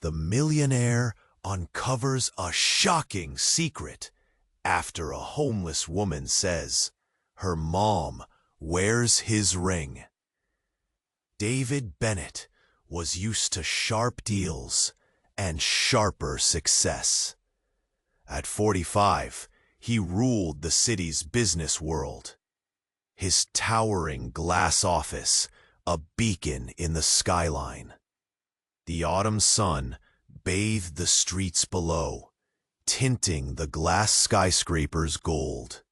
The millionaire uncovers a shocking secret after a homeless woman says her mom wears his ring. David Bennett was used to sharp deals and sharper success. At 45, he ruled the city's business world. His towering glass office, a beacon in the skyline. The autumn sun bathed the streets below, tinting the glass skyscrapers gold.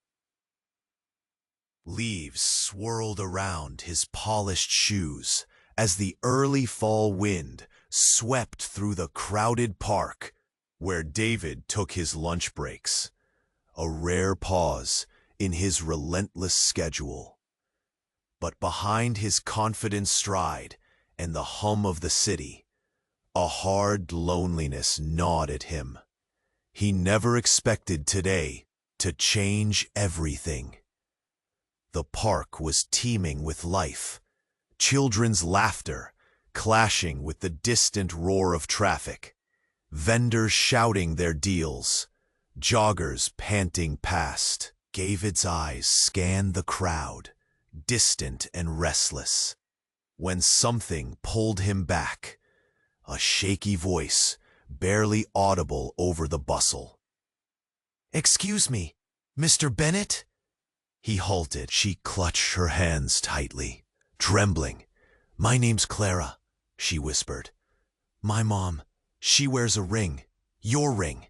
Leaves swirled around his polished shoes as the early fall wind swept through the crowded park where David took his lunch breaks, a rare pause in his relentless schedule. But behind his confident stride and the hum of the city, a hard loneliness gnawed at him. He never expected today to change everything. The park was teeming with life, children's laughter clashing with the distant roar of traffic, vendors shouting their deals, joggers panting past. David's eyes scanned the crowd, distant and restless, when something pulled him back, a shaky voice barely audible over the bustle. "Excuse me, Mr. Bennett?" He halted. She clutched her hands tightly, trembling. "My name's Clara," she whispered. "My mom, she wears a ring. Your ring."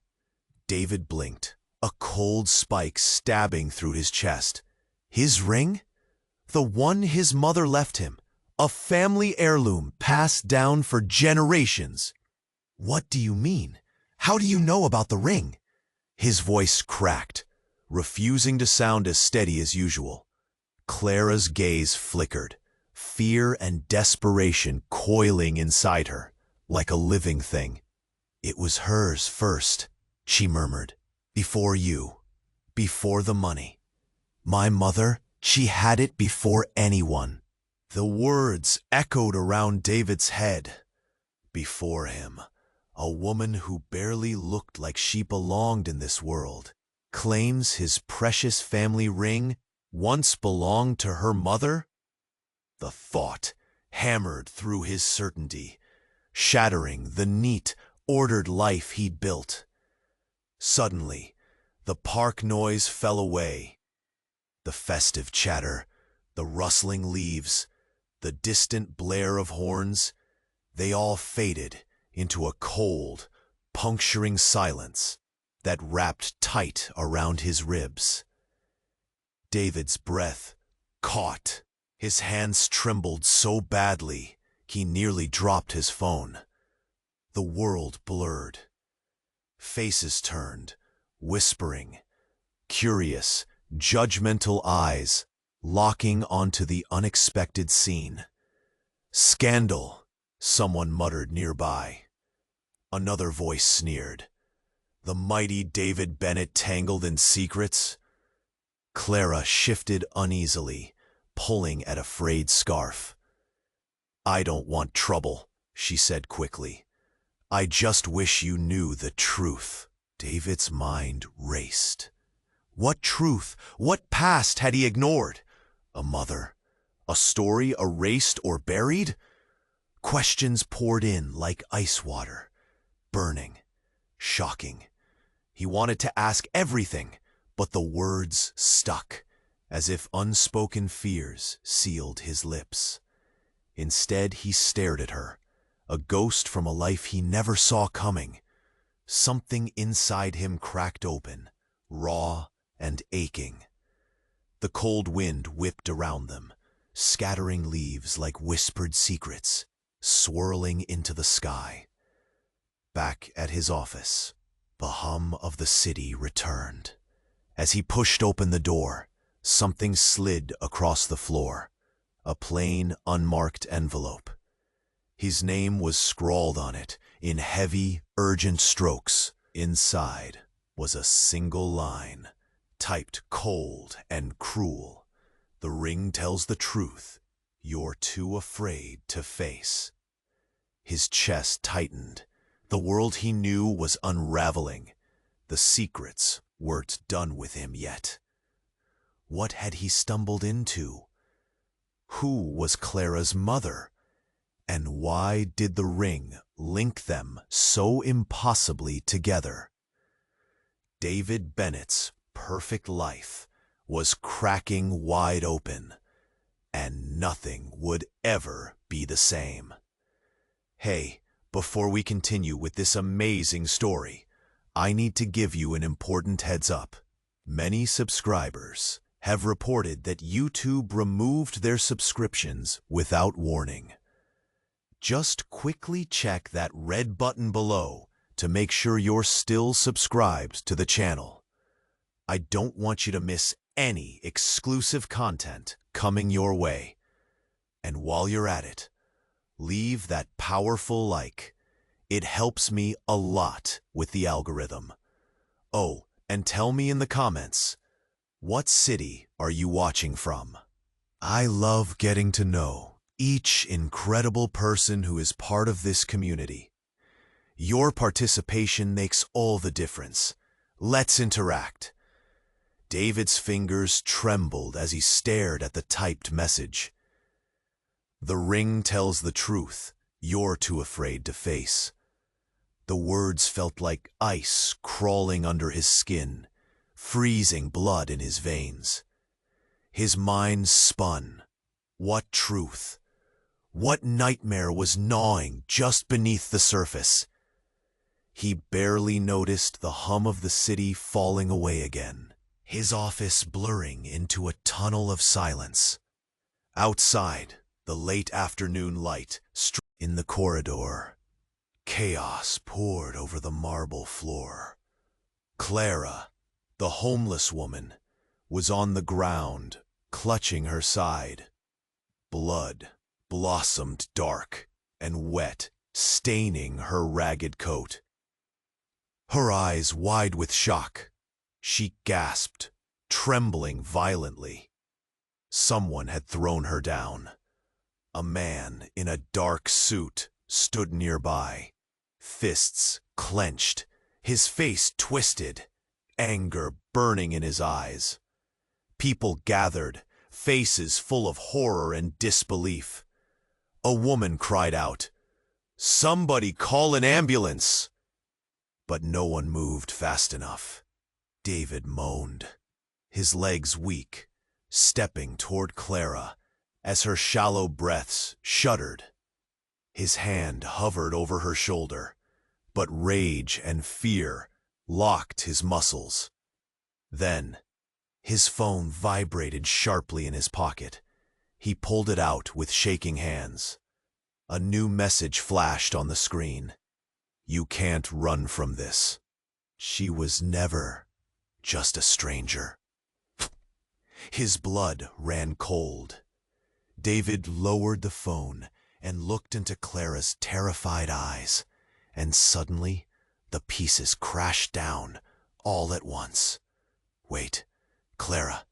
David blinked, a cold spike stabbing through his chest. His ring? The one his mother left him. A family heirloom passed down for generations. "What do you mean? How do you know about the ring?" His voice cracked, refusing to sound as steady as usual. Clara's gaze flickered, fear and desperation coiling inside her, like a living thing. "It was hers first," she murmured. "Before you. Before the money. My mother, she had it before anyone." The words echoed around David's head. Before him, a woman who barely looked like she belonged in this world, claims his precious family ring once belonged to her mother? The thought hammered through his certainty, shattering the neat, ordered life he'd built. Suddenly, the park noise fell away. The festive chatter, the rustling leaves, the distant blare of horns, they all faded into a cold, puncturing silence that wrapped tight around his ribs. David's breath caught. His hands trembled so badly he nearly dropped his phone. The world blurred. Faces turned, whispering, curious, judgmental eyes locking onto the unexpected scene. "Scandal," someone muttered nearby. Another voice sneered. The mighty David Bennett tangled in secrets? Clara shifted uneasily, pulling at a frayed scarf. "I don't want trouble," she said quickly. "I just wish you knew the truth." David's mind raced. What truth, what past had he ignored? A mother? A story erased or buried? Questions poured in like ice water, burning, shocking. He wanted to ask everything, but the words stuck, as if unspoken fears sealed his lips. Instead, he stared at her, a ghost from a life he never saw coming. Something inside him cracked open, raw and aching. The cold wind whipped around them, scattering leaves like whispered secrets, swirling into the sky. Back at his office, the hum of the city returned. As he pushed open the door, something slid across the floor, a plain, unmarked envelope. His name was scrawled on it in heavy, urgent strokes. Inside was a single line, typed cold and cruel. "The ring tells the truth. You're too afraid to face." His chest tightened, The world he knew was unraveling. The secrets weren't done with him yet. What had he stumbled into? Who was Clara's mother? And why did the ring link them so impossibly together? David Bennett's perfect life was cracking wide open, and nothing would ever be the same. Hey, before we continue with this amazing story, I need to give you an important heads up. Many subscribers have reported that YouTube removed their subscriptions without warning. Just quickly check that red button below to make sure you're still subscribed to the channel. I don't want you to miss any exclusive content coming your way. And while you're at it, leave that powerful like. It helps me a lot with the algorithm. Oh, and tell me in the comments, what city are you watching from? I love getting to know each incredible person who is part of this community. Your participation makes all the difference. Let's interact. David's fingers trembled as he stared at the typed message. The ring tells the truth you're too afraid to face. The words felt like ice crawling under his skin, freezing blood in his veins. His mind spun. What truth? What nightmare was gnawing just beneath the surface? He barely noticed the hum of the city falling away again, his office blurring into a tunnel of silence. Outside, the late afternoon light struck in the corridor. Chaos poured over the marble floor. Clara, the homeless woman, was on the ground, clutching her side. Blood blossomed dark and wet, staining her ragged coat. Her eyes wide with shock, she gasped, trembling violently. Someone had thrown her down. A man in a dark suit stood nearby, fists clenched, his face twisted, anger burning in his eyes. People gathered, faces full of horror and disbelief. A woman cried out, "Somebody call an ambulance!" But no one moved fast enough. David moaned, his legs weak, stepping toward Clara as her shallow breaths shuddered. His hand hovered over her shoulder, but rage and fear locked his muscles. Then, his phone vibrated sharply in his pocket. He pulled it out with shaking hands. A new message flashed on the screen. "You can't run from this." She was never just a stranger. His blood ran cold. David lowered the phone and looked into Clara's terrified eyes, and suddenly the pieces crashed down all at once. "Wait, Clara,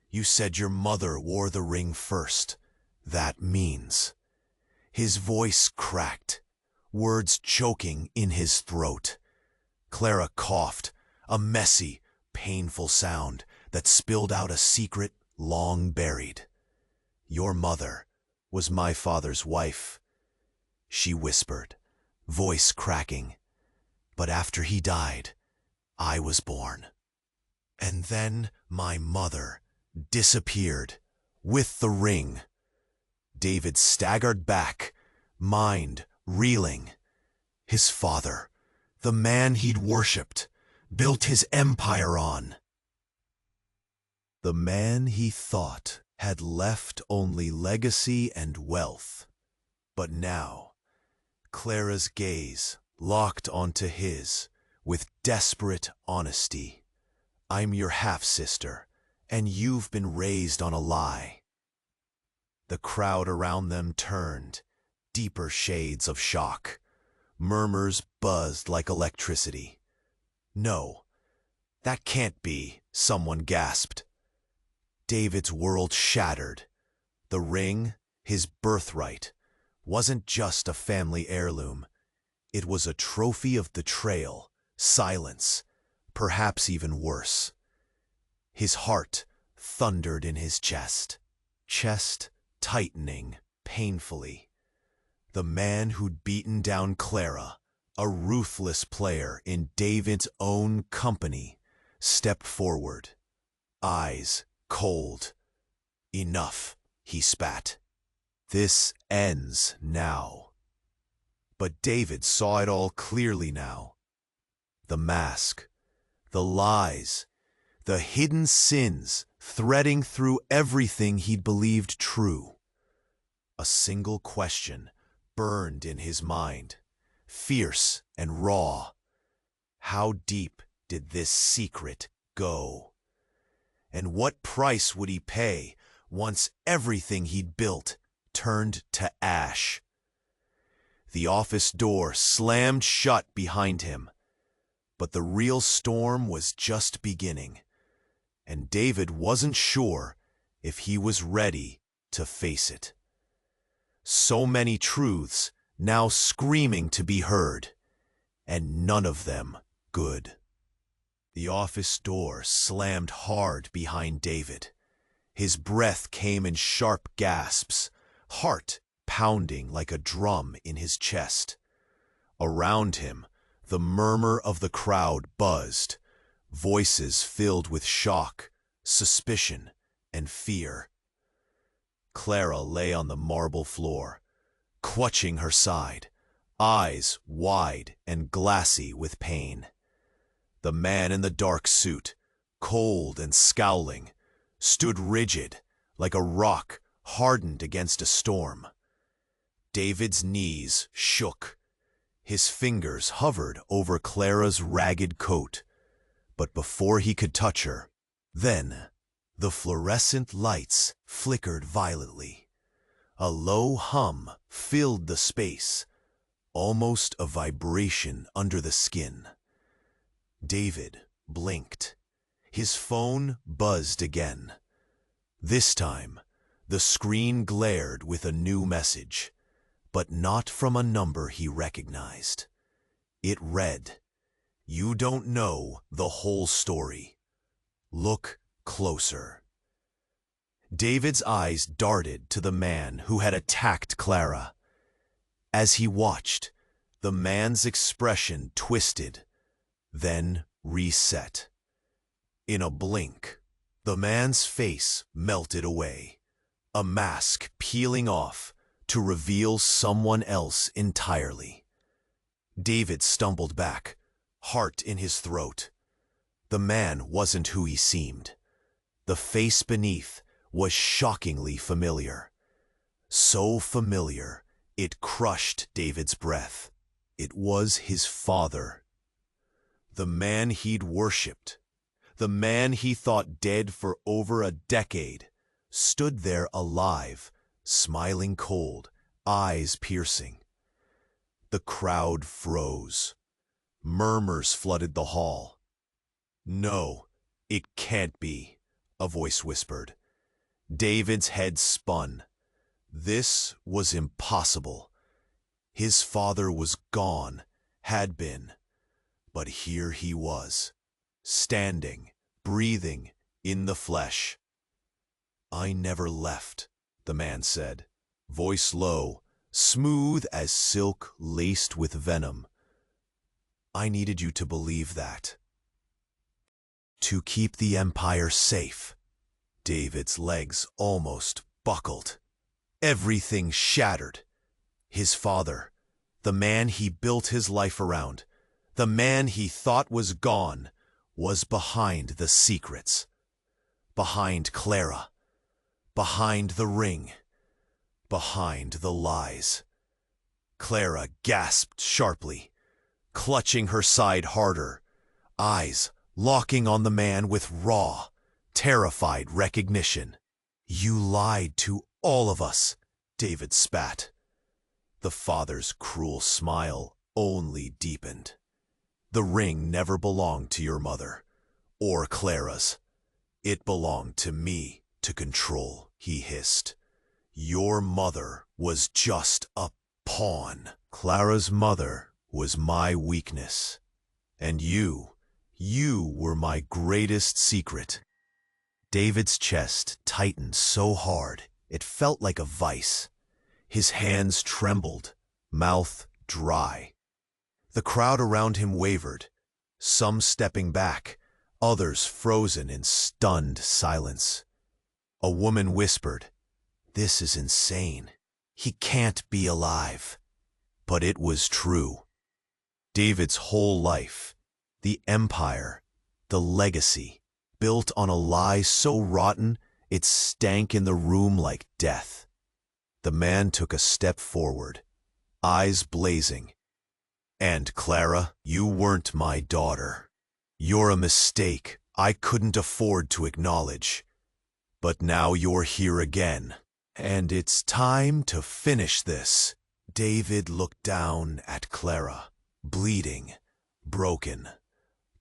you said your mother wore the ring first. That means..." His voice cracked, words choking in his throat. Clara coughed, a messy, painful sound that spilled out a secret long buried. "Your mother was my father's wife," she whispered, voice cracking. "But after he died, I was born. And then my mother disappeared with the ring." David staggered back, mind reeling. His father, the man he'd worshipped, built his empire on. The man he thought had left only legacy and wealth. But now, Clara's gaze locked onto his with desperate honesty. "I'm your half-sister, and you've been raised on a lie." The crowd around them turned, deeper shades of shock. Murmurs buzzed like electricity. "No, that can't be," someone gasped. David's world shattered. The ring, his birthright, wasn't just a family heirloom. It was a trophy of betrayal, silence, perhaps even worse. His heart thundered in his chest tightening painfully. The man who'd beaten down Clara, a ruthless player in David's own company, stepped forward, eyes cold. "Enough," he spat. "This ends now." But David saw it all clearly now. The mask, the lies, the hidden sins threading through everything he'd believed true. A single question burned in his mind, fierce and raw. How deep did this secret go? And what price would he pay once everything he'd built turned to ash? The office door slammed shut behind him, but the real storm was just beginning, and David wasn't sure if he was ready to face it. So many truths now screaming to be heard, and none of them good. The office door slammed hard behind David. His breath came in sharp gasps, heart pounding like a drum in his chest. Around him, the murmur of the crowd buzzed, voices filled with shock, suspicion, and fear. Clara lay on the marble floor, clutching her side, eyes wide and glassy with pain. The man in the dark suit, cold and scowling, stood rigid, like a rock hardened against a storm. David's knees shook. His fingers hovered over Clara's ragged coat, but before he could touch her, then the fluorescent lights flickered violently. A low hum filled the space, almost a vibration under the skin. David blinked. His phone buzzed again. This time, the screen glared with a new message, but not from a number he recognized. It read, "You don't know the whole story. Look closer." David's eyes darted to the man who had attacked Clara. As he watched, the man's expression twisted, then reset. In a blink, the man's face melted away, a mask peeling off to reveal someone else entirely. David stumbled back, heart in his throat. The man wasn't who he seemed. The face beneath was shockingly familiar. So familiar, it crushed David's breath. It was his father. The man he'd worshipped, the man he thought dead for over a decade, stood there alive, smiling cold, eyes piercing. The crowd froze. Murmurs flooded the hall. "No, it can't be," a voice whispered. David's head spun. This was impossible. His father was gone, had been. But here he was, standing, breathing, in the flesh. "I never left," the man said, voice low, smooth as silk laced with venom. "I needed you to believe that. To keep the Empire safe." David's legs almost buckled. Everything shattered. His father, the man he built his life around, the man he thought was gone, was behind the secrets. Behind Clara. Behind the ring. Behind the lies. Clara gasped sharply, clutching her side harder, eyes locking on the man with raw, terrified recognition. "You lied to all of us," David spat. The father's cruel smile only deepened. "The ring never belonged to your mother, or Clara's. It belonged to me to control," he hissed. "Your mother was just a pawn." Clara's mother was my weakness, and you were my greatest secret." David's chest tightened so hard it felt like a vice. His hands trembled, mouth dry. The crowd around him wavered, some stepping back, others frozen in stunned silence. A woman whispered, "This is insane. He can't be alive." But it was true. David's whole life, the empire, the legacy, built on a lie so rotten it stank in the room like death. The man took a step forward, eyes blazing. "And Clara, you weren't my daughter. You're a mistake I couldn't afford to acknowledge. But now you're here again, and it's time to finish this." David looked down at Clara, bleeding, broken,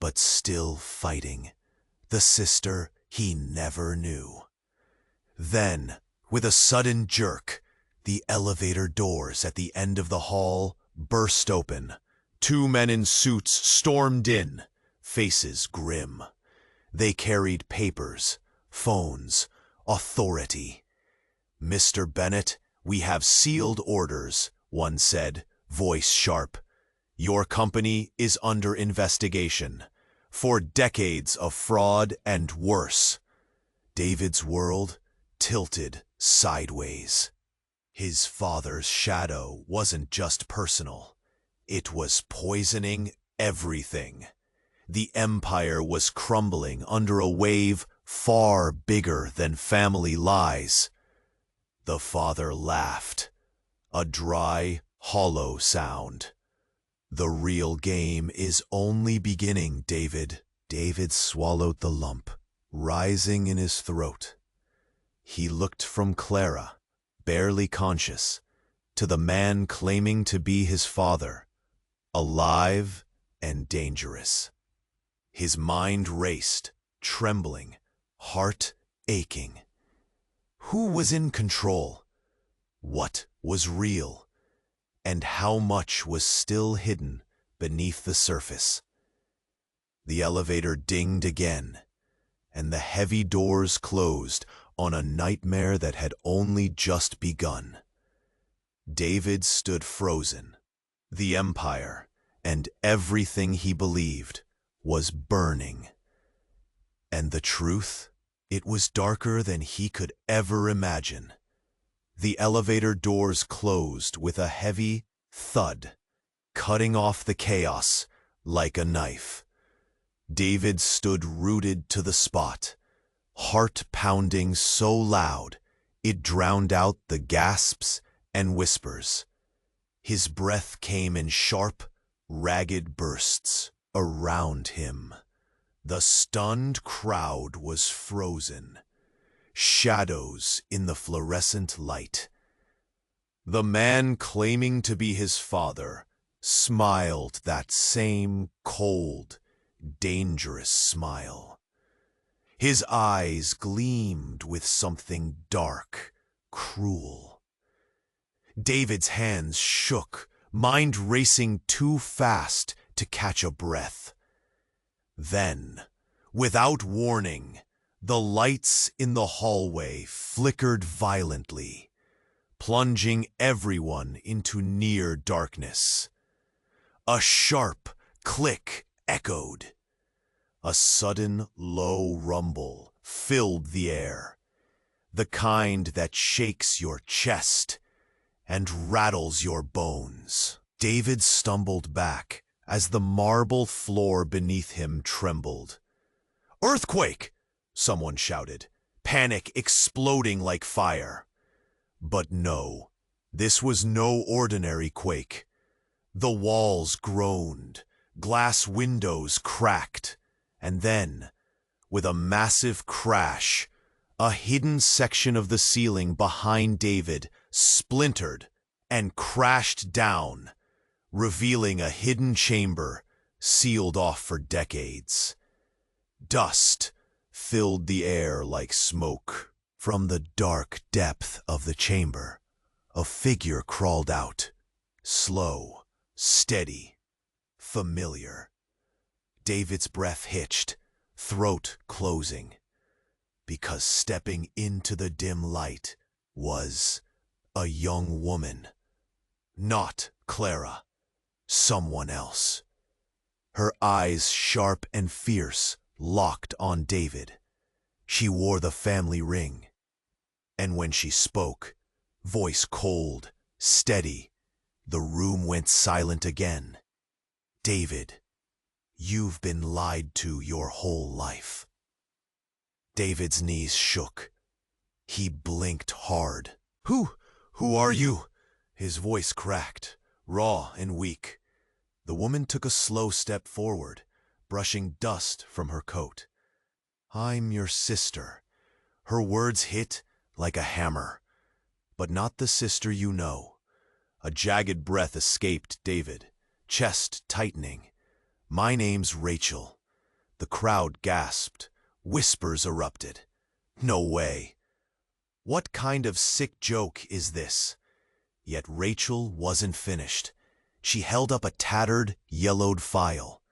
but still fighting, the sister he never knew. Then, with a sudden jerk, the elevator doors at the end of the hall burst open. Two men in suits stormed in, faces grim. They carried papers, phones, authority. "Mr. Bennett, we have sealed orders," one said, voice sharp. "Your company is under investigation for decades of fraud and worse." David's world tilted sideways. His father's shadow wasn't just personal. It was poisoning everything. The empire was crumbling under a wave far bigger than family lies. The father laughed, a dry, hollow sound. "The real game is only beginning, David." David swallowed the lump, rising in his throat. He looked from Clara, barely conscious, to the man claiming to be his father, alive and dangerous. His mind raced, trembling, heart aching. Who was in control? What was real? And how much was still hidden beneath the surface? The elevator dinged again, and the heavy doors closed on a nightmare that had only just begun. David stood frozen. The empire, and everything he believed, was burning. And the truth? It was darker than he could ever imagine. The elevator doors closed with a heavy thud, cutting off the chaos like a knife. David stood rooted to the spot, heart pounding so loud it drowned out the gasps and whispers. His breath came in sharp, ragged bursts around him. The stunned crowd was frozen, shadows in the fluorescent light. The man claiming to be his father smiled that same cold, dangerous smile. His eyes gleamed with something dark, cruel. David's hands shook, mind racing too fast to catch a breath. Then, without warning, the lights in the hallway flickered violently, plunging everyone into near darkness. A sharp click echoed. A sudden low rumble filled the air, the kind that shakes your chest and rattles your bones. David stumbled back as the marble floor beneath him trembled. "Earthquake!" someone shouted, panic exploding like fire. But no, this was no ordinary quake. The walls groaned, glass windows cracked, and then, with a massive crash, a hidden section of the ceiling behind David splintered and crashed down, revealing a hidden chamber sealed off for decades. Dust filled the air like smoke. From the dark depth of the chamber, a figure crawled out, slow, steady, familiar. David's breath hitched, throat closing, because stepping into the dim light was a young woman. Not Clara, someone else. Her eyes, sharp and fierce, locked on David. She wore the family ring. And when she spoke, voice cold, steady, the room went silent again. David, you've been lied to your whole life. David's knees shook. He blinked hard. Who are you? His voice cracked, raw and weak. The woman took a slow step forward, brushing dust from her coat. I'm your sister. Her words hit like a hammer, but not the sister you know. A jagged breath escaped David, chest tightening. My name's Rachel. The crowd gasped. Whispers erupted. No way. What kind of sick joke is this? Yet Rachel wasn't finished. She held up a tattered, yellowed file.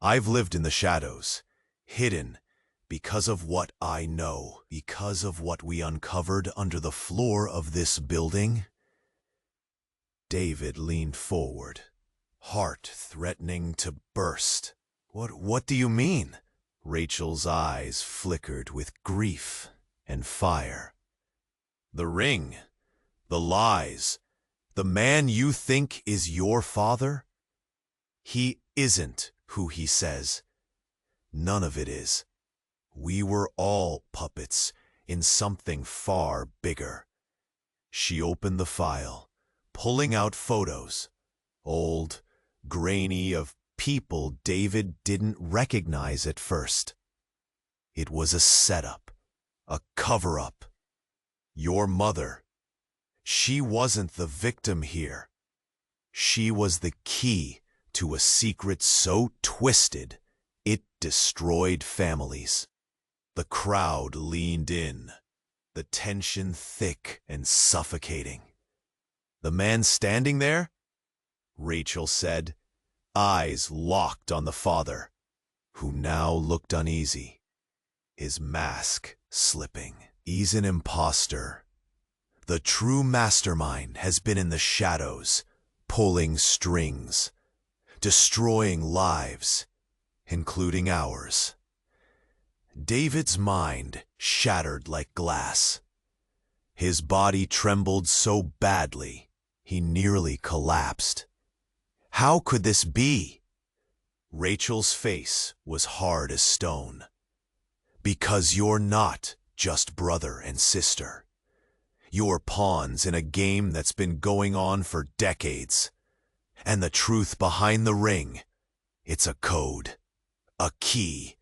I've lived in the shadows, hidden, because of what I know, because of what we uncovered under the floor of this building. David leaned forward, heart threatening to burst. What do you mean? Rachel's eyes flickered with grief and fire. The ring, the lies, the man you think is your father? He isn't who he says. None of it is. We were all puppets in something far bigger. She opened the file, pulling out photos, old, grainy, of people David didn't recognize at first. It was a setup, a cover-up. Your mother. She wasn't the victim here. She was the key to a secret so twisted it destroyed families. The crowd leaned in, the tension thick and suffocating. The man standing there? Rachel said, eyes locked on the father, who now looked uneasy, his mask slipping. He's an impostor. The true mastermind has been in the shadows, pulling strings, destroying lives, including ours. David's mind shattered like glass. His body trembled so badly, he nearly collapsed. How could this be? Rachel's face was hard as stone. Because you're not just brother and sister. You're pawns in a game that's been going on for decades. And the truth behind the ring, it's a code, a key,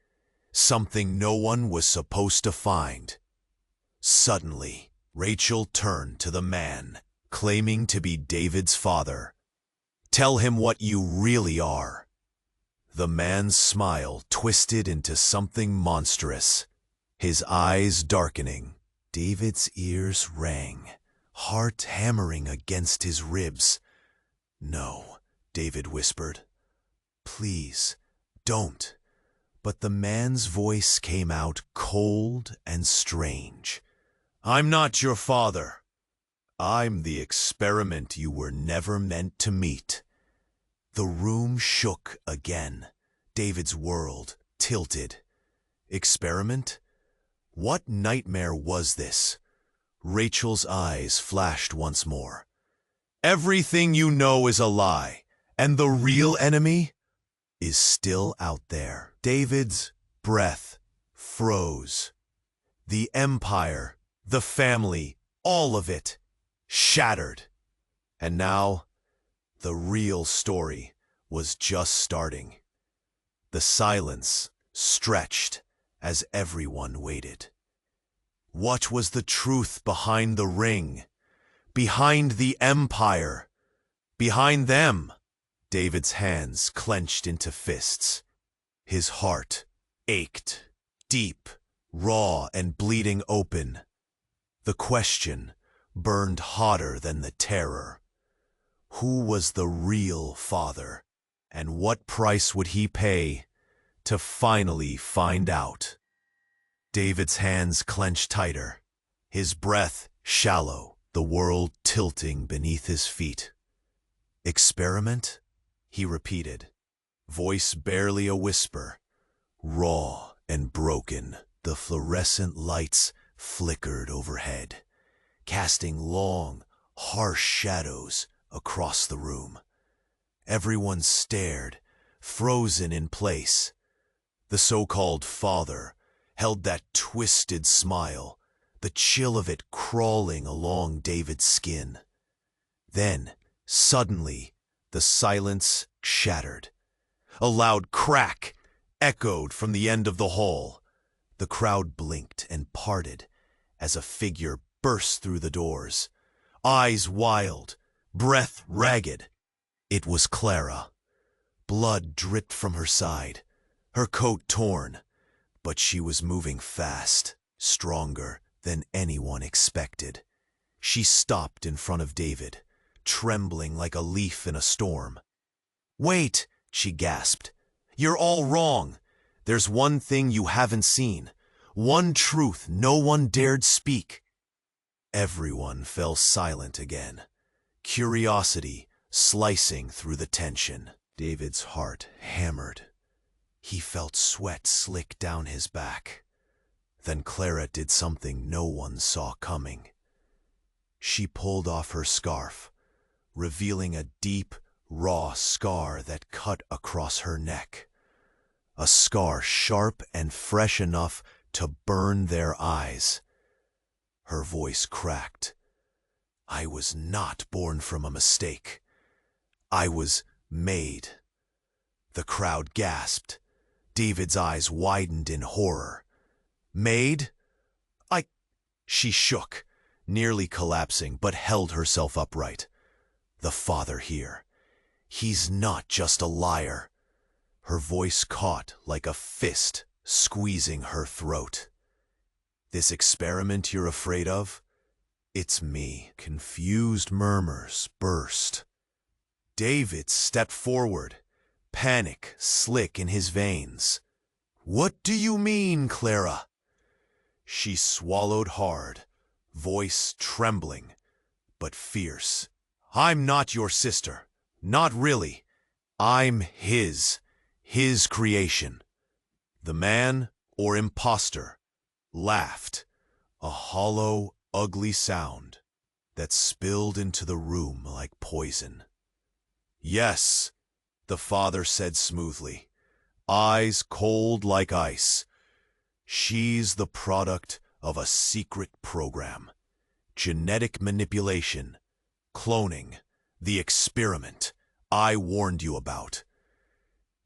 something no one was supposed to find. Suddenly, Rachel turned to the man, claiming to be David's father. Tell him what you really are. The man's smile twisted into something monstrous, his eyes darkening. David's ears rang, heart hammering against his ribs. No, David whispered. Please, don't. But the man's voice came out cold and strange. I'm not your father. I'm the experiment you were never meant to meet. The room shook again. David's world tilted. Experiment? What nightmare was this? Rachel's eyes flashed once more. Everything you know is a lie, and the real enemy is still out there. David's breath froze. The empire, the family, all of it, shattered. And now, the real story was just starting. The silence stretched as everyone waited. What was the truth behind the ring? Behind the empire? Behind them? David's hands clenched into fists. His heart ached, deep, raw, and bleeding open. The question burned hotter than the terror. Who was the real father? And what price would he pay to finally find out? David's hands clenched tighter, his breath shallow, the world tilting beneath his feet. Experiment? He repeated, voice barely a whisper. Raw and broken, the fluorescent lights flickered overhead, casting long, harsh shadows across the room. Everyone stared, frozen in place. The so-called father held that twisted smile, the chill of it crawling along David's skin. Then, suddenly, the silence shattered. A loud crack echoed from the end of the hall. The crowd blinked and parted as a figure burst through the doors, eyes wild, breath ragged. It was Clara. Blood dripped from her side, her coat torn, but she was moving fast, stronger than anyone expected. She stopped in front of David, trembling like a leaf in a storm. "Wait," she gasped. "You're all wrong. There's one thing you haven't seen, one truth no one dared speak." Everyone fell silent again, curiosity slicing through the tension. David's heart hammered. He felt sweat slick down his back. Then Clara did something no one saw coming. She pulled off her scarf, revealing a deep, raw scar that cut across her neck. A scar sharp and fresh enough to burn their eyes. Her voice cracked. "I was not born from a mistake. I was made." The crowd gasped. David's eyes widened in horror. "Made? She shook, nearly collapsing, but held herself upright. The father here. He's not just a liar. Her voice caught like a fist squeezing her throat. "This experiment you're afraid of? It's me." Confused murmurs burst. David stepped forward, panic slick in his veins. "What do you mean, Clara?" She swallowed hard, voice trembling, but fierce. "I'm not your sister. Not really. I'm his creation." The man, or impostor, laughed, a hollow, ugly sound that spilled into the room like poison. "Yes," the father said smoothly, eyes cold like ice. "She's the product of a secret program. Genetic manipulation, cloning, the experiment I warned you about."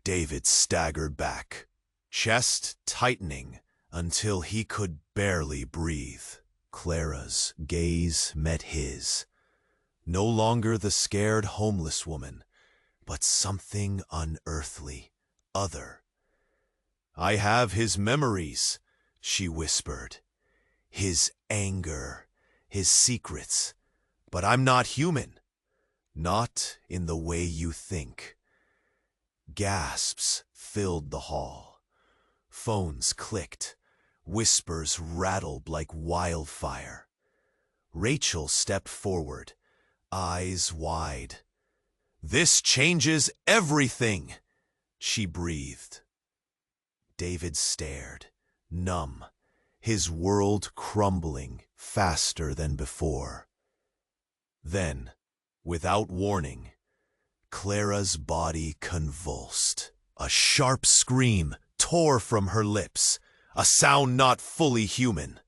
David staggered back, chest tightening until he could barely breathe. Clara's gaze met his. No longer the scared homeless woman, but something unearthly, other. "I have his memories," she whispered. "His anger, his secrets. But I'm not human. Not in the way you think." Gasps filled the hall. Phones clicked. Whispers rattled like wildfire. Rachel stepped forward, eyes wide. "This changes everything," she breathed. David stared, numb, his world crumbling faster than before. Then, without warning, Clara's body convulsed. A sharp scream tore from her lips, a sound not fully human.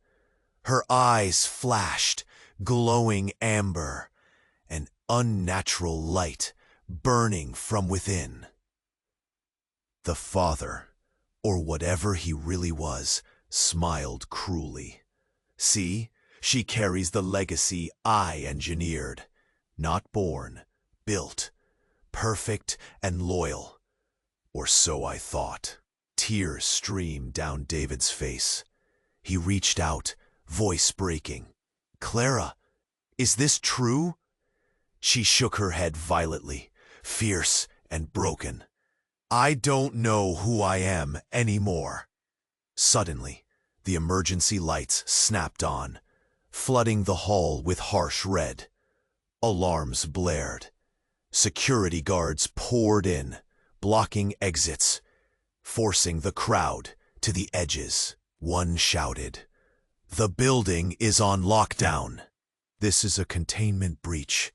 Her eyes flashed, glowing amber, an unnatural light burning from within. The father, or whatever he really was, smiled cruelly. "See, she carries the legacy I engineered. Not born, built, perfect and loyal. Or so I thought." Tears streamed down David's face. He reached out, voice breaking. "Clara, is this true?" She shook her head violently, fierce and broken. I don't know who I am anymore. Suddenly, the emergency lights snapped on, flooding the hall with harsh red. Alarms blared. Security guards poured in, blocking exits, forcing the crowd to the edges. One shouted, "The building is on lockdown. This is a containment breach."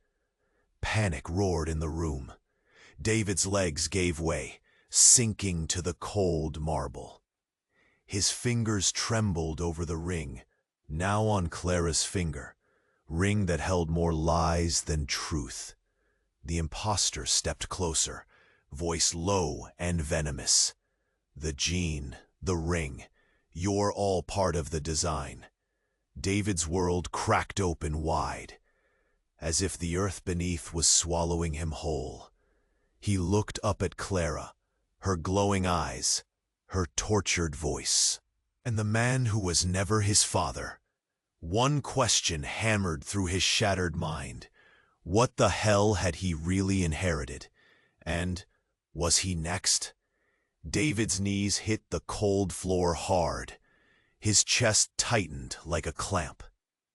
Panic roared in the room. David's legs gave way, sinking to the cold marble. His fingers trembled over the ring, now on Clara's finger, ring that held more lies than truth. The impostor stepped closer, voice low and venomous. "The gene, the ring, you're all part of the design." David's world cracked open wide, as if the earth beneath was swallowing him whole. He looked up at Clara, her glowing eyes, her tortured voice, and the man who was never his father. One question hammered through his shattered mind. What the hell had he really inherited? And was he next? David's knees hit the cold floor hard. His chest tightened like a clamp.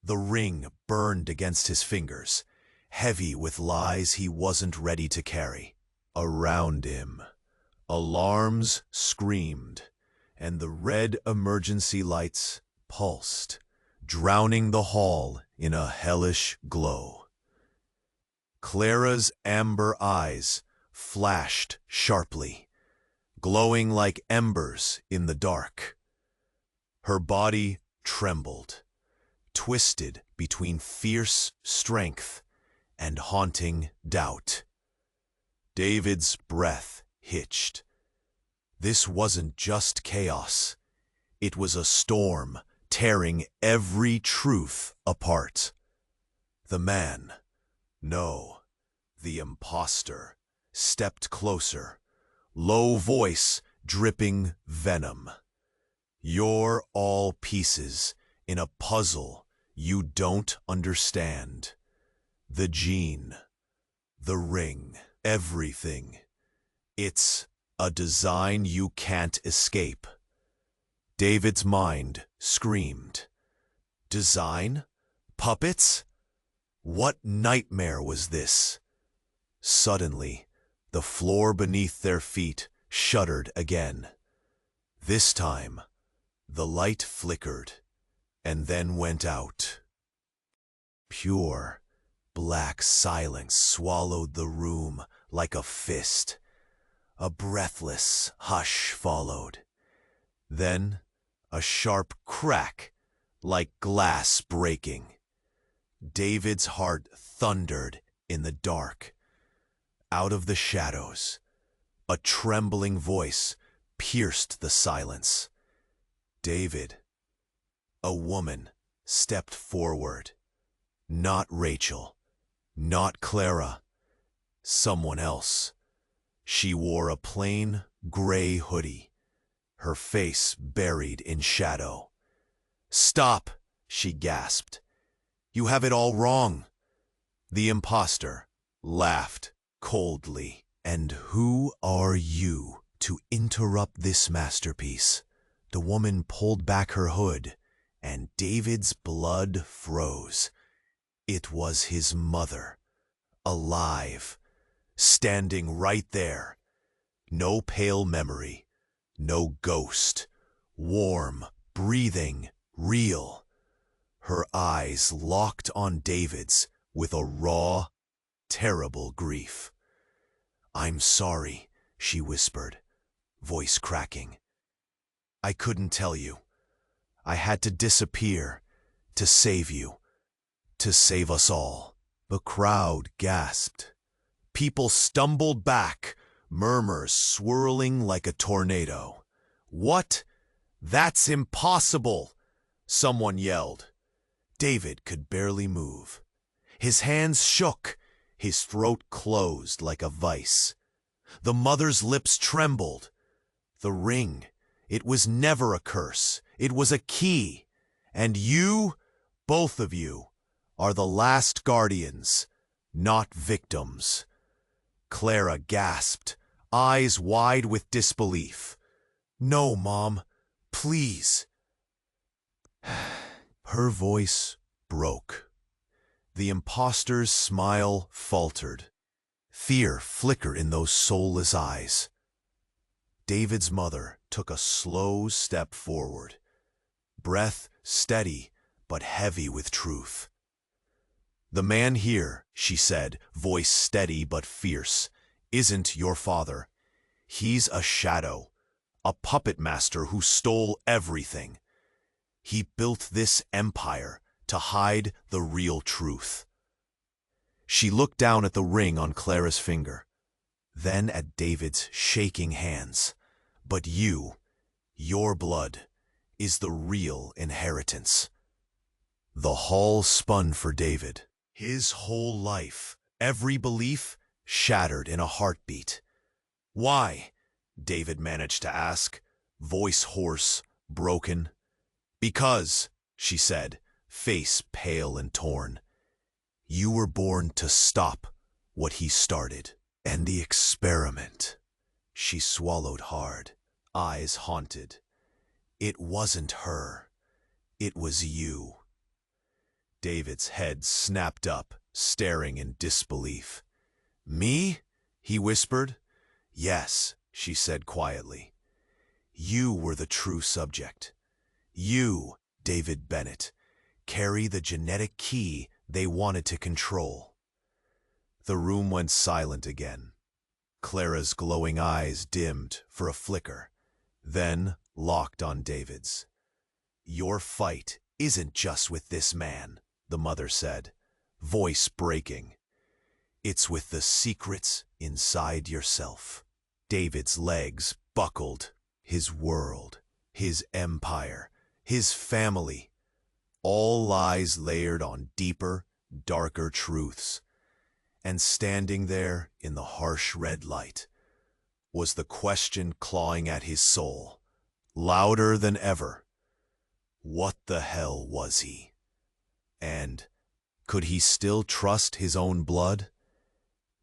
The ring burned against his fingers, heavy with lies he wasn't ready to carry. Around him, alarms screamed, and the red emergency lights pulsed, drowning the hall in a hellish glow. Clara's amber eyes flashed sharply, glowing like embers in the dark. Her body trembled, twisted between fierce strength and haunting doubt. David's breath hitched. This wasn't just chaos. It was a storm tearing every truth apart. The man, no, the impostor, stepped closer, low voice dripping venom. "You're all pieces in a puzzle you don't understand. The gene, the ring, everything. It's a design you can't escape." David's mind screamed. Design? Puppets? What nightmare was this? Suddenly, the floor beneath their feet shuddered again. This time, the light flickered and then went out. Pure, black silence swallowed the room like a fist. A breathless hush followed. Then, a sharp crack, like glass breaking. David's heart thundered in the dark. Out of the shadows, a trembling voice pierced the silence. David, a woman, stepped forward. Not Rachel, not Clara, someone else. She wore a plain, gray hoodie, her face buried in shadow. "Stop," she gasped. "You have it all wrong." The impostor laughed coldly. "And who are you to interrupt this masterpiece?" The woman pulled back her hood, and David's blood froze. It was his mother, alive, standing right there. No pale memory, no ghost, warm, breathing, real. Her eyes locked on David's with a raw, terrible grief. "I'm sorry," she whispered, voice cracking. "I couldn't tell you. I had to disappear to save you, to save us all." The crowd gasped. People stumbled back, murmurs swirling like a tornado. "What? That's impossible!" someone yelled. David could barely move. His hands shook, his throat closed like a vice. The mother's lips trembled. The ring, it was never a curse, it was a key. And you, both of you, are the last guardians, not victims. Clara gasped, eyes wide with disbelief. "No, Mom, please." Her voice broke. The impostor's smile faltered. Fear flickered in those soulless eyes. David's mother took a slow step forward, breath steady but heavy with truth. "The man here," she said, voice steady but fierce, "isn't your father. He's a shadow, a puppet master who stole everything. He built this empire to hide the real truth." She looked down at the ring on Clara's finger, then at David's shaking hands. "But your blood, is the real inheritance." The hall spun for David. His whole life, every belief, shattered in a heartbeat. "Why?" David managed to ask, voice hoarse, broken. "Because," she said, face pale and torn, "you were born to stop what he started." And the experiment. She swallowed hard, eyes haunted. "It wasn't her. It was you." David's head snapped up, staring in disbelief. "Me?" he whispered. "Yes," she said quietly. "You were the true subject. You, David Bennett, carry the genetic key they wanted to control." The room went silent again. Clara's glowing eyes dimmed for a flicker, then locked on David's. "Your fight isn't just with this man," the mother said, voice breaking. "It's with the secrets inside yourself." David's legs buckled. His world, his empire, his family, all lies layered on deeper, darker truths. And standing there in the harsh red light was the question clawing at his soul, louder than ever. What the hell was he? And could he still trust his own blood?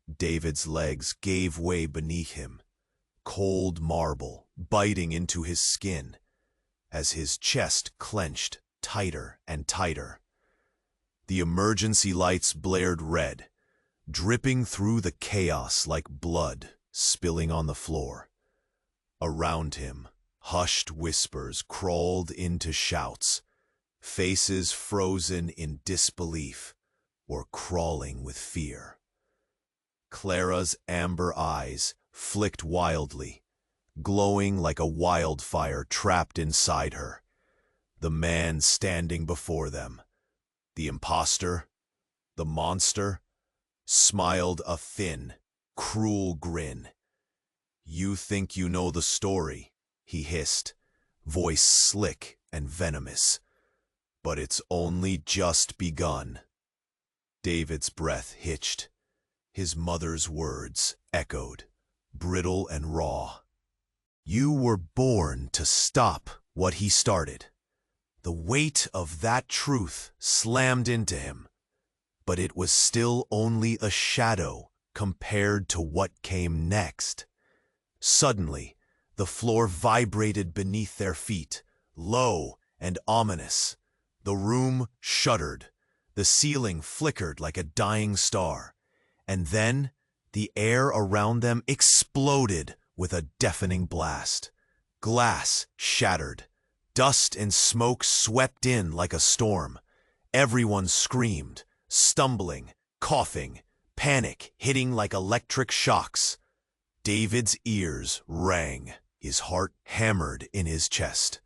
David's legs gave way beneath him, cold marble biting into his skin as his chest clenched tighter and tighter. The emergency lights blared red, dripping through the chaos like blood spilling on the floor. Around him, hushed whispers crawled into shouts, faces frozen in disbelief or crawling with fear. Clara's amber eyes flicked wildly, glowing like a wildfire trapped inside her. The man standing before them, the impostor, the monster, smiled a thin, cruel grin. "You think you know the story," he hissed, voice slick and venomous. "But it's only just begun." David's breath hitched. His mother's words echoed, brittle and raw. "You were born to stop what he started." The weight of that truth slammed into him. But it was still only a shadow compared to what came next. Suddenly, the floor vibrated beneath their feet, low and ominous. The room shuddered. The ceiling flickered like a dying star. And then, the air around them exploded with a deafening blast. Glass shattered. Dust and smoke swept in like a storm. Everyone screamed, stumbling, coughing, panic hitting like electric shocks. David's ears rang, his heart hammered in his chest.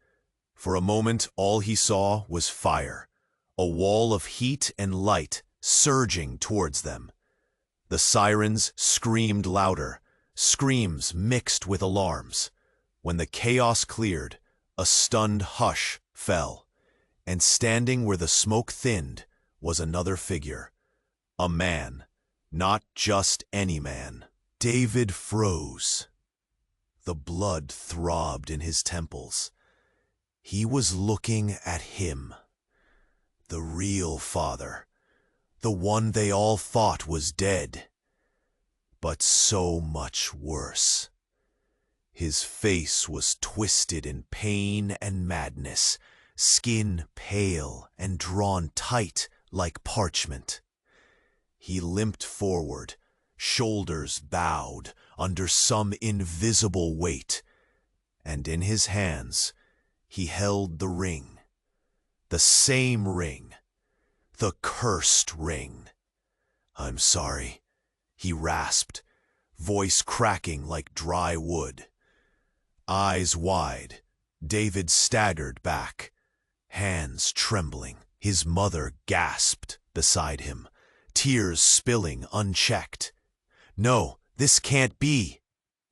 For a moment, all he saw was fire, a wall of heat and light surging towards them. The sirens screamed louder, screams mixed with alarms. When the chaos cleared, a stunned hush fell, and standing where the smoke thinned was another figure. A man, not just any man. David froze. The blood throbbed in his temples. He was looking at him. The real father. The one they all thought was dead. But so much worse. His face was twisted in pain and madness, skin pale and drawn tight like parchment. He limped forward, shoulders bowed under some invisible weight, and in his hands he held the ring. The same ring. The cursed ring. "I'm sorry," he rasped, voice cracking like dry wood. Eyes wide, David staggered back, hands trembling. His mother gasped beside him, tears spilling unchecked. "No, this can't be,"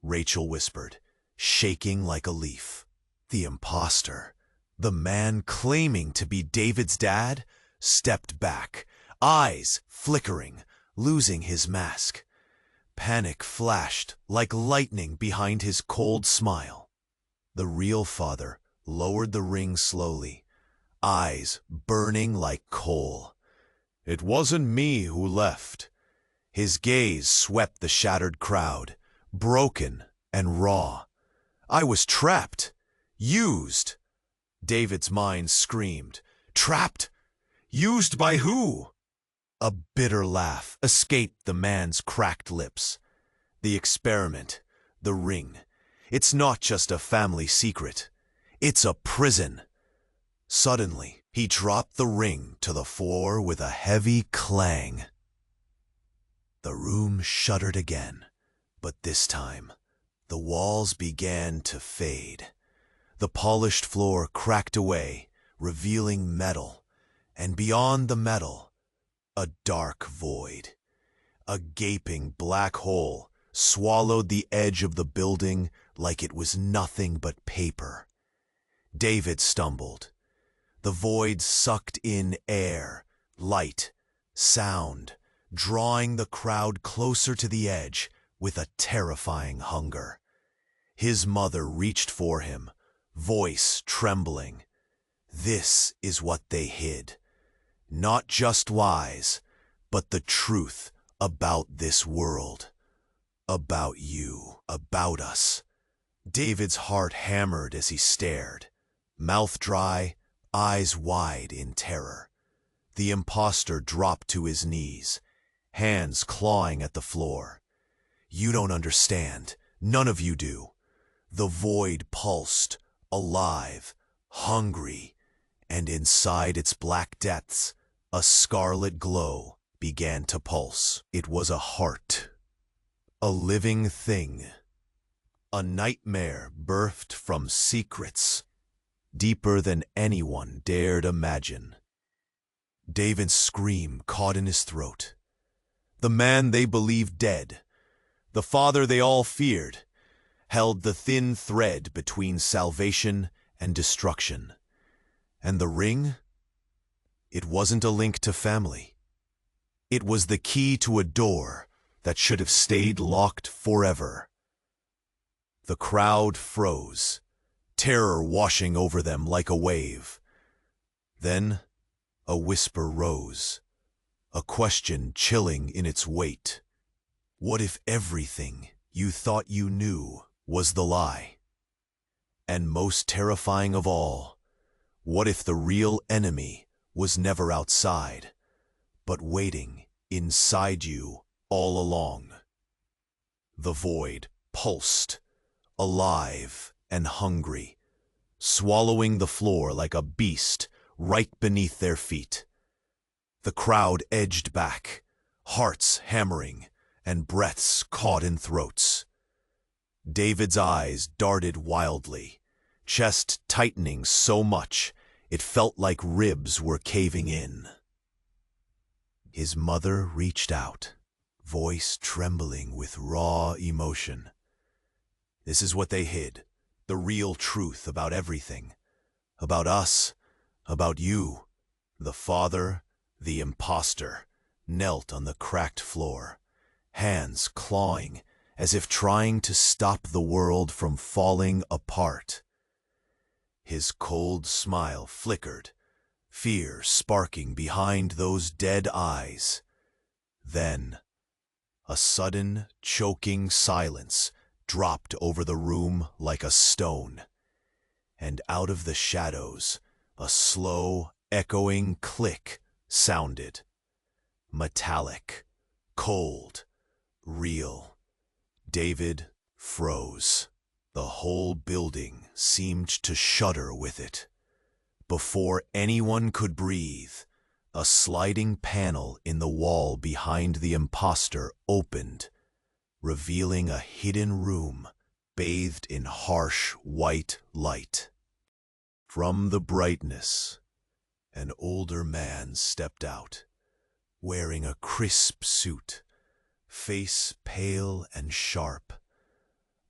Rachel whispered, shaking like a leaf. The impostor, the man claiming to be David's dad, stepped back, eyes flickering, losing his mask. Panic flashed like lightning behind his cold smile. The real father lowered the ring slowly, eyes burning like coal. "It wasn't me who left." His gaze swept the shattered crowd, broken and raw. "I was trapped, used." David's mind screamed. "Trapped? Used by who?" A bitter laugh escaped the man's cracked lips. "The experiment, the ring. It's not just a family secret. It's a prison." Suddenly, he dropped the ring to the floor with a heavy clang. The room shuddered again, but this time, the walls began to fade. The polished floor cracked away, revealing metal, and beyond the metal, a dark void. A gaping black hole swallowed the edge of the building like it was nothing but paper. David stumbled. The void sucked in air, light, sound, drawing the crowd closer to the edge with a terrifying hunger. His mother reached for him, voice trembling. This is what they hid. Not just lies, but the truth about this world. About you, about us. David's heart hammered as he stared, mouth dry, eyes wide in terror. The impostor dropped to his knees, hands clawing at the floor. "You don't understand. None of you do." The void pulsed, alive, hungry, and inside its black depths, a scarlet glow began to pulse. It was a heart, a living thing, a nightmare birthed from secrets deeper than anyone dared imagine. David's scream caught in his throat. The man they believed dead, the father they all feared, held the thin thread between salvation and destruction. And the ring? It wasn't a link to family. It was the key to a door that should have stayed locked forever. The crowd froze, terror washing over them like a wave. Then a whisper rose, a question chilling in its weight. What if everything you thought you knew was the lie? And most terrifying of all, what if the real enemy was never outside, but waiting inside you all along? The void pulsed, alive and hungry, swallowing the floor like a beast right beneath their feet. The crowd edged back, hearts hammering and breaths caught in throats. David's eyes darted wildly, chest tightening so much it felt like ribs were caving in. His mother reached out, voice trembling with raw emotion. This is what they hid, the real truth about everything. About us, about you. The father, the impostor, knelt on the cracked floor, hands clawing as if trying to stop the world from falling apart. His cold smile flickered, fear sparking behind those dead eyes. Then, a sudden, choking silence dropped over the room like a stone, and out of the shadows, a slow, echoing click sounded. Metallic, cold, real. David froze. The whole building seemed to shudder with it. Before anyone could breathe, a sliding panel in the wall behind the impostor opened, revealing a hidden room bathed in harsh white light. From the brightness, an older man stepped out, wearing a crisp suit, face pale and sharp,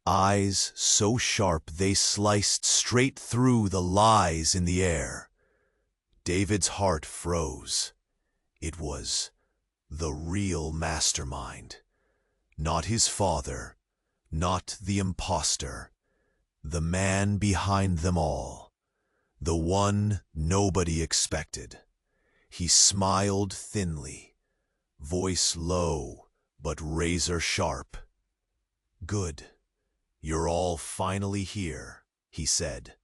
eyes so sharp they sliced straight through the lies in the air. David's heart froze. It was the real mastermind. Not his father, not the impostor, the man behind them all, the one nobody expected. He smiled thinly, voice low but razor sharp. "Good, you're all finally here," he said.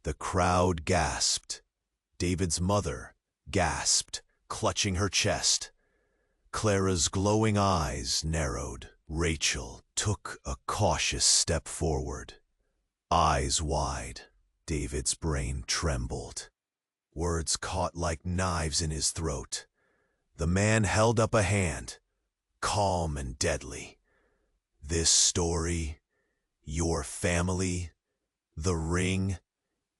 The crowd gasped. David's mother gasped, clutching her chest. Clara's glowing eyes narrowed. Rachel took a cautious step forward. Eyes wide, David's brain trembled. Words caught like knives in his throat. The man held up a hand, calm and deadly. "This story, your family, the ring,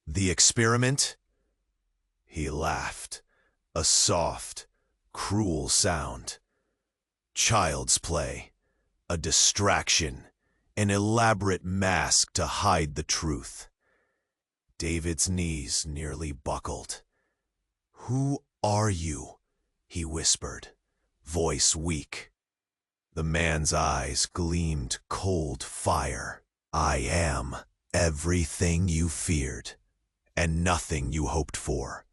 the experiment?" He laughed, a soft, cruel sound. "Child's play, a distraction, an elaborate mask to hide the truth." David's knees nearly buckled. "Who are you?" he whispered, voice weak. The man's eyes gleamed cold fire. "I am everything you feared, and nothing you hoped for."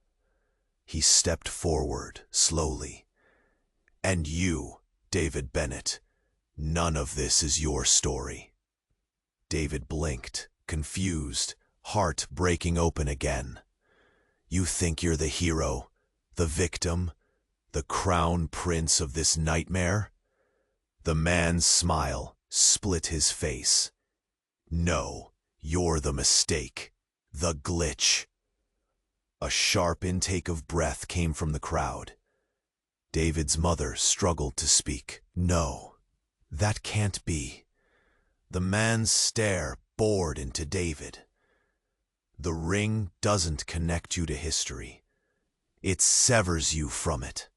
He stepped forward slowly. "And you, David Bennett, none of this is your story." David blinked, confused, heart breaking open again. "You think you're the hero, the victim, the crown prince of this nightmare?" The man's smile split his face. "No, you're the mistake, the glitch." A sharp intake of breath came from the crowd. David's mother struggled to speak. "No, that can't be." The man's stare bored into David. "The ring doesn't connect you to history. It severs you from it."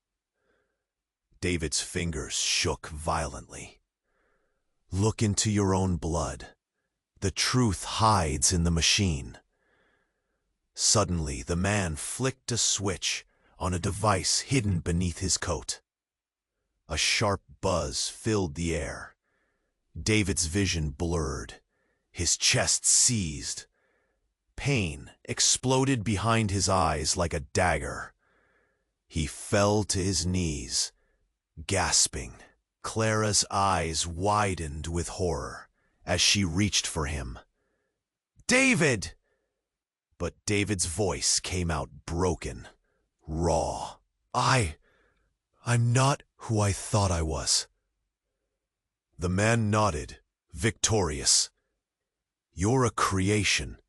David's fingers shook violently. "Look into your own blood. The truth hides in the machine." Suddenly, the man flicked a switch on a device hidden beneath his coat. A sharp buzz filled the air. David's vision blurred, his chest seized. Pain exploded behind his eyes like a dagger. He fell to his knees, gasping. Clara's eyes widened with horror as she reached for him. "David!" But David's voice came out broken, raw. I'm not who I thought I was." The man nodded, victorious. "You're a creation,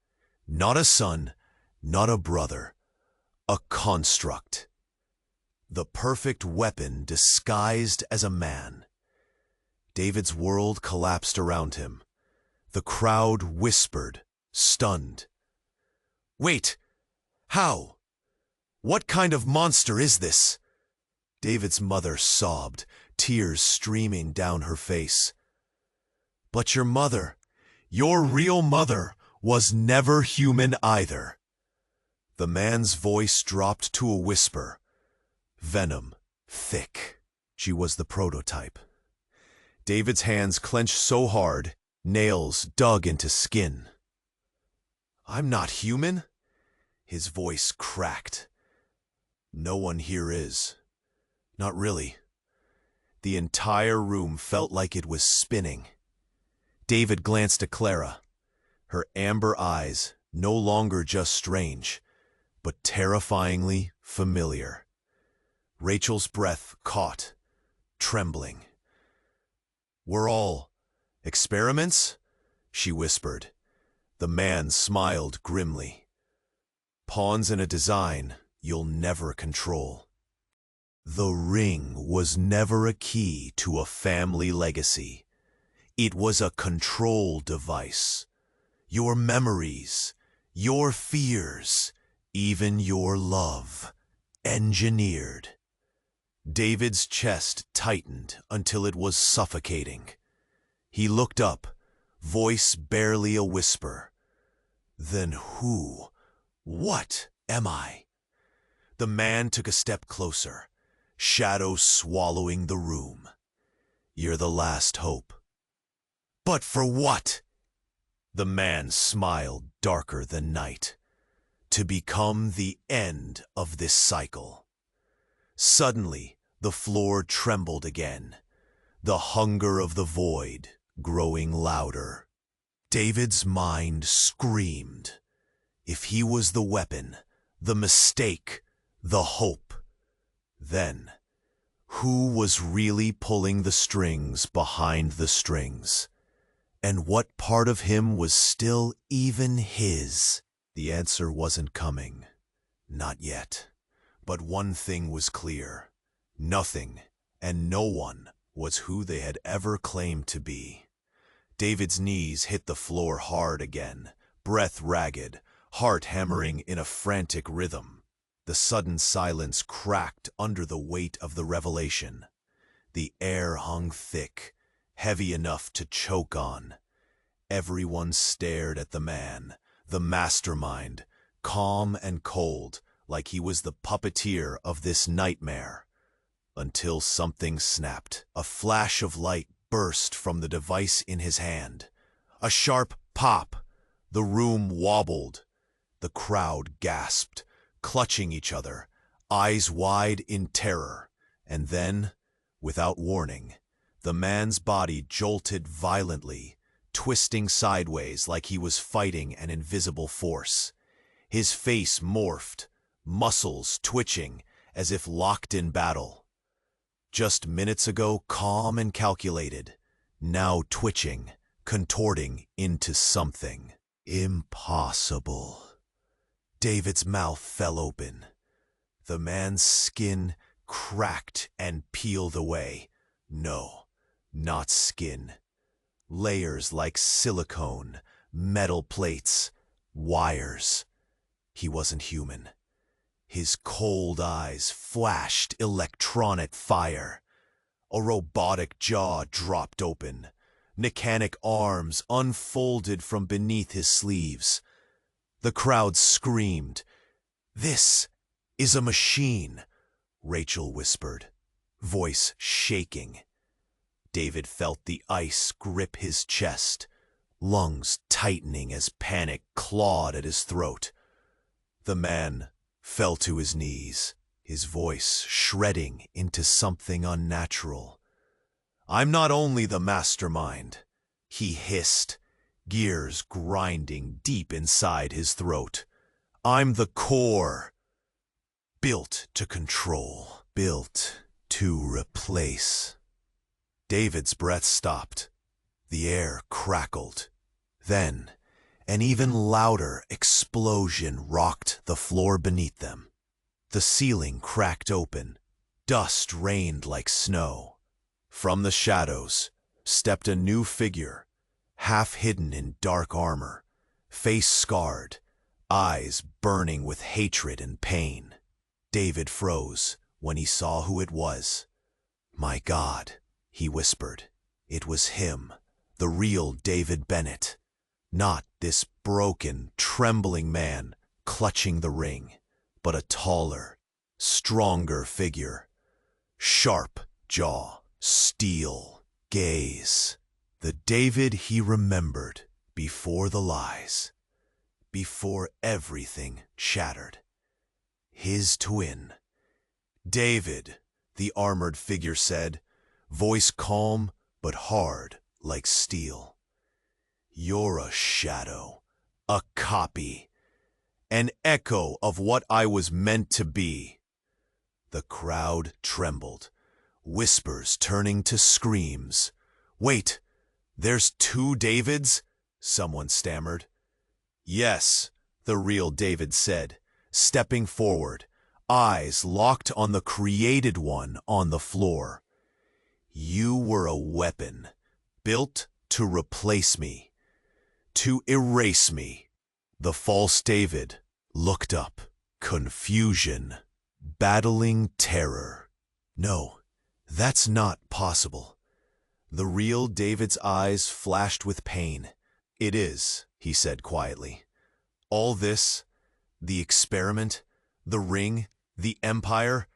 not a son, not a brother, a construct. The perfect weapon disguised as a man." David's world collapsed around him. The crowd whispered, stunned. "Wait! How? What kind of monster is this?" David's mother sobbed, tears streaming down her face. "But your real mother, was never human either." The man's voice dropped to a whisper. Venom, thick. She was the prototype. David's hands clenched so hard, nails dug into skin. "I'm not human." His voice cracked. "No one here is. Not really." The entire room felt like it was spinning. David glanced at Clara, her amber eyes no longer just strange, but terrifyingly familiar. Rachel's breath caught, trembling. "We're all experiments?" she whispered. The man smiled grimly. "Pawns in a design you'll never control." The ring was never a key to a family legacy. It was a control device. Your memories, your fears, even your love, engineered. David's chest tightened until it was suffocating. He looked up, voice barely a whisper. "Then who, what am I?" The man took a step closer, shadow swallowing the room. "You're the last hope." "But for what?" The man smiled darker than night. "To become the end of this cycle." Suddenly, the floor trembled again, the hunger of the void growing louder. David's mind screamed. If he was the weapon, the mistake, the hope, then who was really pulling the strings behind the strings? And what part of him was still even his? The answer wasn't coming. Not yet. But one thing was clear. Nothing and no one was who they had ever claimed to be. David's knees hit the floor hard again, breath ragged, heart hammering in a frantic rhythm. The sudden silence cracked under the weight of the revelation. The air hung thick, heavy enough to choke on. Everyone stared at the man, the mastermind, calm and cold, like he was the puppeteer of this nightmare. Until something snapped. A flash of light burst from the device in his hand. A sharp pop. The room wobbled. The crowd gasped, clutching each other, eyes wide in terror. And then, without warning, the man's body jolted violently, twisting sideways like he was fighting an invisible force. His face morphed, muscles twitching as if locked in battle. Just minutes ago calm and calculated, now twitching, contorting into something impossible. David's mouth fell open. The man's skin cracked and peeled away. No, not skin. Layers like silicone, metal plates, wires. He wasn't human. His cold eyes flashed electronic fire. A robotic jaw dropped open. Mechanic arms unfolded from beneath his sleeves. The crowd screamed. "This is a machine," Rachel whispered, voice shaking. David felt the ice grip his chest, lungs tightening as panic clawed at his throat. The man fell to his knees, his voice shredding into something unnatural. "I'm not only the mastermind," he hissed, gears grinding deep inside his throat. "I'm the core. Built to control, built to replace." David's breath stopped. The air crackled. Then, an even louder explosion rocked the floor beneath them. The ceiling cracked open. Dust rained like snow. From the shadows stepped a new figure, half hidden in dark armor, face scarred, eyes burning with hatred and pain. David froze when he saw who it was. "My God," he whispered. It was him, the real David Bennett. Not this broken, trembling man clutching the ring, but a taller, stronger figure. Sharp jaw, steel gaze. The David he remembered before the lies, before everything shattered. His twin. "David," the armored figure said, voice calm but hard like steel. You're a shadow, a copy, an echo of what I was meant to be. The crowd trembled, whispers turning to screams. Wait, there's two Davids? Someone stammered. Yes, the real David said, stepping forward, eyes locked on the created one on the floor. You were a weapon, built to replace me, to erase me. The false David looked up, confusion, battling terror. No, that's not possible. The real David's eyes flashed with pain. It is, he said quietly. All this, the experiment, the ring, the empire,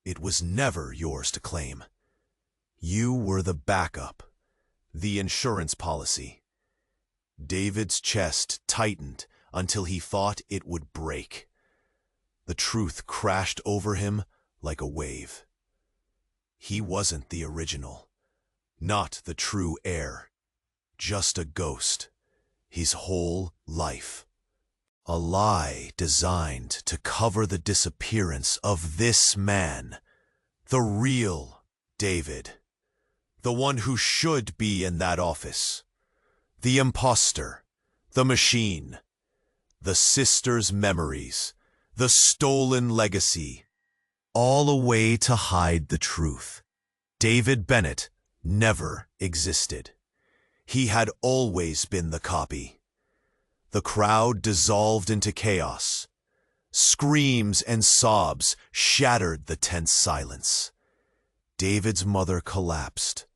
it was never yours to claim. You were the backup, the insurance policy. David's chest tightened until he thought it would break. The truth crashed over him like a wave. He wasn't the original, not the true heir, just a ghost, his whole life. A lie designed to cover the disappearance of this man, the real David, the one who should be in that office, the impostor, the machine, the sister's memories, the stolen legacy, all a way to hide the truth. David Bennett never existed. He had always been the copy. The crowd dissolved into chaos. Screams and sobs shattered the tense silence. David's mother collapsed,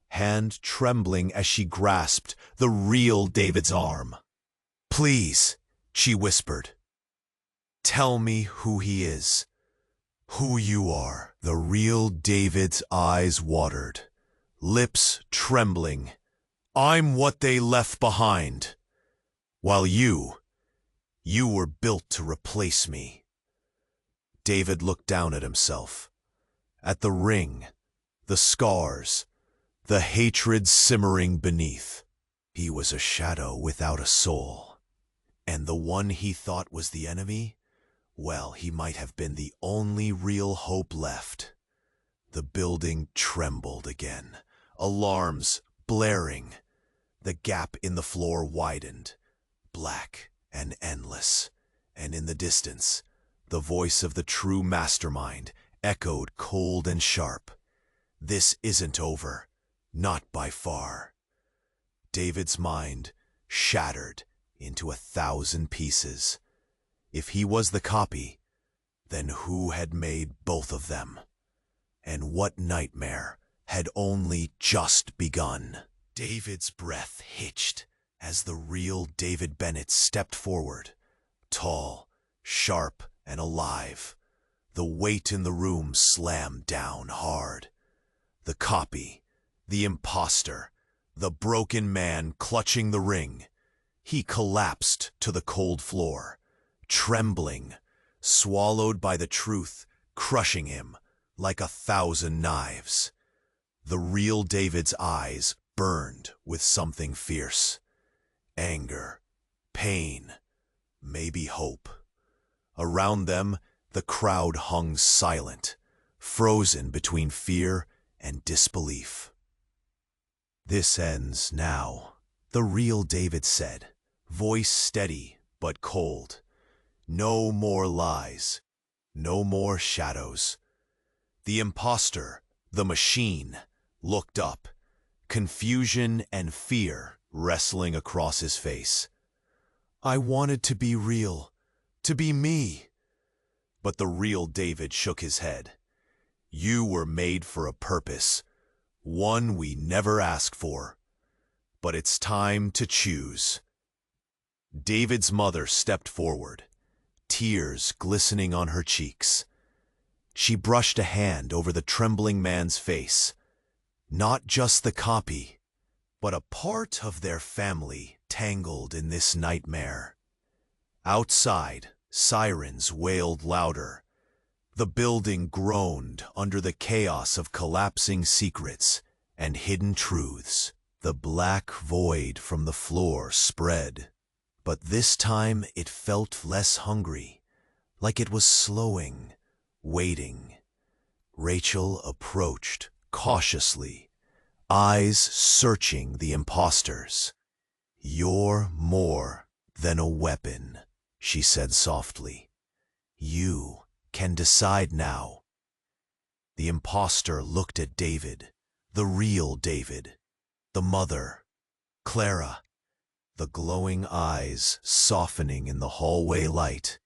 hand trembling as she grasped the real David's arm. Please, she whispered. Tell me who he is, who you are. The real David's eyes watered, lips trembling. I'm what they left behind. While you were built to replace me. David looked down at himself, at the ring, the scars, the hatred simmering beneath. He was a shadow without a soul. And the one he thought was the enemy, well, he might have been the only real hope left. The building trembled again, alarms blaring. The gap in the floor widened, black and endless, and in the distance, the voice of the true mastermind echoed cold and sharp. This isn't over, not by far. David's mind shattered into 1,000 pieces. If he was the copy, then who had made both of them? And what nightmare had only just begun? David's breath hitched as the real David Bennett stepped forward, tall, sharp, and alive. The weight in the room slammed down hard. The copy, the impostor, the broken man clutching the ring. He collapsed to the cold floor, trembling, swallowed by the truth, crushing him like 1,000 knives. The real David's eyes burned with something fierce. Anger, pain, maybe hope. Around them, the crowd hung silent, frozen between fear and disbelief. This ends now, the real David said, voice steady but cold. No more lies, no more shadows. The impostor, the machine, looked up, confusion and fear wrestling across his face. I wanted to be real, to be me. But the real David shook his head. You were made for a purpose, one we never asked for. But it's time to choose. David's mother stepped forward, tears glistening on her cheeks. She brushed a hand over the trembling man's face. Not just the copy, but a part of their family tangled in this nightmare. Outside, sirens wailed louder. The building groaned under the chaos of collapsing secrets and hidden truths. The black void from the floor spread, but this time it felt less hungry, like it was slowing, waiting. Rachel approached cautiously, eyes searching the impostors. "You're more than a weapon," she said softly. "You can decide now." The impostor looked at David, the real David, the mother, Clara, the glowing eyes softening in the hallway light,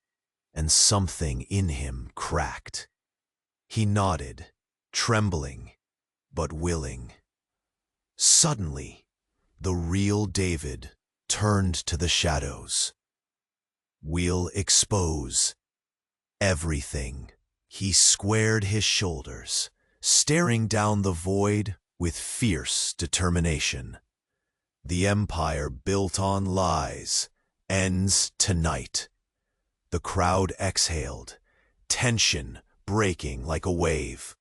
and something in him cracked. He nodded, trembling, but willing. Suddenly, the real David turned to the shadows. "We'll expose everything." He squared his shoulders, staring down the void with fierce determination. "The empire built on lies ends tonight." The crowd exhaled, tension breaking like a wave.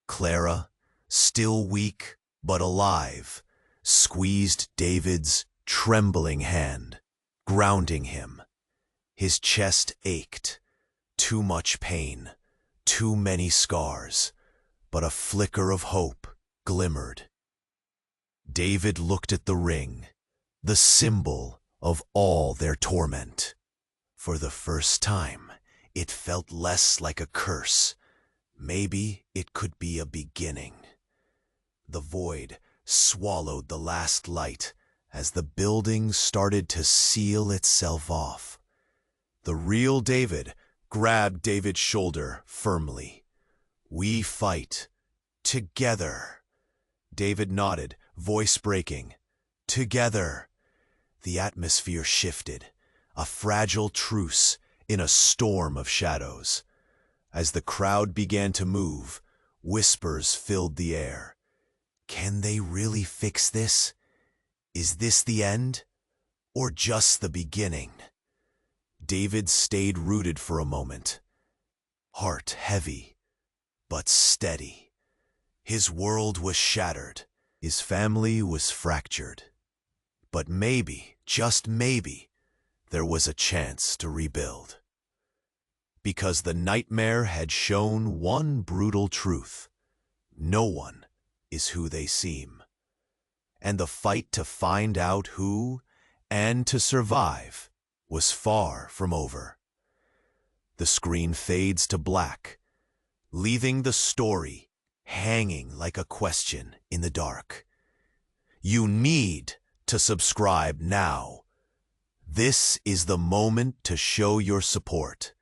Clara, still weak but alive, squeezed David's trembling hand, grounding him. His chest ached. Too much pain, too many scars, but a flicker of hope glimmered. David looked at the ring, the symbol of all their torment. For the first time, it felt less like a curse. Maybe it could be a beginning. The void swallowed the last light as the building started to seal itself off. The real David grabbed David's shoulder firmly. "We fight together." David nodded, voice breaking. "Together." The atmosphere shifted, a fragile truce in a storm of shadows. As the crowd began to move, whispers filled the air. Can they really fix this? Is this the end? Or just the beginning? David stayed rooted for a moment, heart heavy, but steady. His world was shattered, his family was fractured. But maybe, just maybe, there was a chance to rebuild. Because the nightmare had shown one brutal truth: no one is who they seem. And the fight to find out who and to survive was far from over. The screen fades to black, leaving the story hanging like a question in the dark. You need to subscribe now. This is the moment to show your support.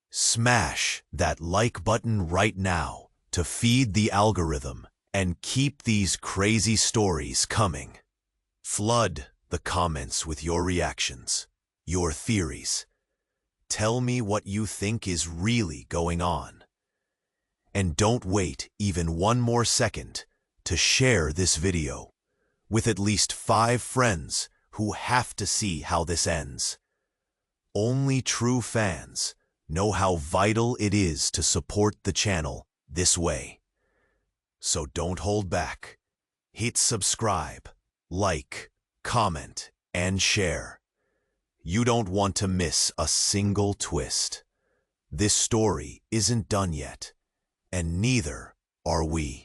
Smash that like button right now to feed the algorithm and keep these crazy stories coming. Flood the comments with your reactions, your theories. Tell me what you think is really going on. And don't wait even one more second to share this video with at least 5 friends who have to see how this ends. Only true fans know how vital it is to support the channel this way. So don't hold back. Hit subscribe, like, comment, and share. You don't want to miss a single twist. This story isn't done yet, and neither are we.